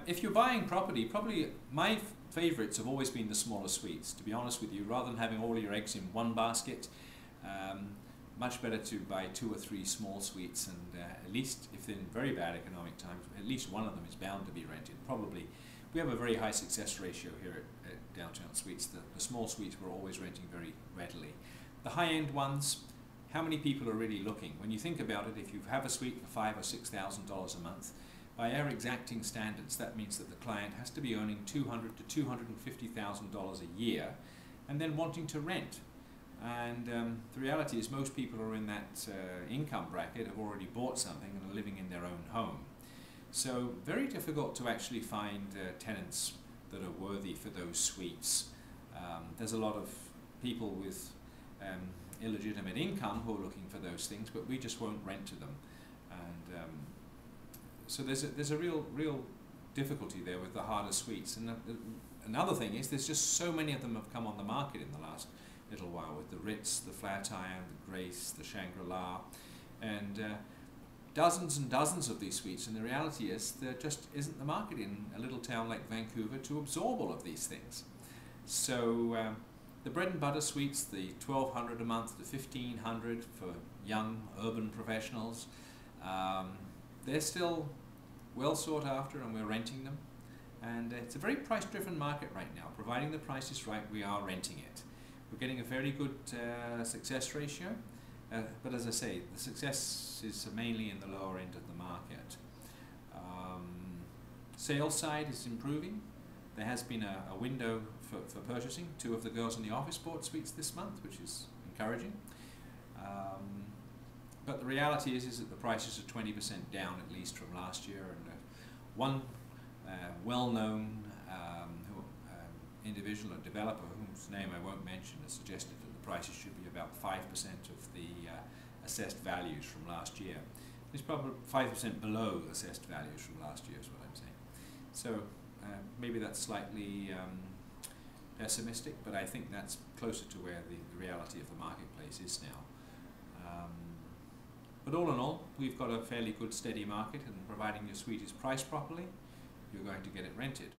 If you're buying property, probably my favourites have always been the smaller suites, to be honest with you. Rather than having all your eggs in one basket, much better to buy 2 or 3 small suites, and at least if they're in very bad economic times, at least one of them is bound to be rented. Probably, we have a very high success ratio here at Downtown Suites. The small suites we're always renting very readily. The high-end ones, how many people are really looking? When you think about it, if you have a suite for $5,000 or $6,000 a month, by our exacting standards, that means that the client has to be earning $200,000 to $250,000 a year, and then wanting to rent. And the reality is most people who are in that income bracket have already bought something and are living in their own home. So very difficult to actually find tenants that are worthy for those suites. There's a lot of people with illegitimate income who are looking for those things, but we just won't rent to them. And so there's a real difficulty there with the harder suites. And another thing is there's just so many of them have come on the market in the last little while, with the Ritz, the Flatiron, the Grace, the Shangri-La, and dozens and dozens of these suites. And the reality is there just isn't the market in a little town like Vancouver to absorb all of these things. So the bread and butter suites, the $1,200 a month to $1,500 for young urban professionals, they're still well sought after, and we're renting them. And it's a very price-driven market right now. Providing the price is right, we are renting it. We're getting a very good success ratio, but as I say, the success is mainly in the lower end of the market. Sales side is improving. There has been a window for purchasing. 2 of the girls in the office bought suites this month, which is encouraging. But the reality is that the prices are 20% down at least from last year, and one well-known individual, a developer whose name I won't mention, has suggested that the prices should be about 5% of the assessed values from last year. It's probably 5% below assessed values from last year is what I'm saying. So maybe that's slightly pessimistic, but I think that's closer to where the reality of the marketplace is now. But all in all, we've got a fairly good steady market, and providing your suite is priced properly, you're going to get it rented.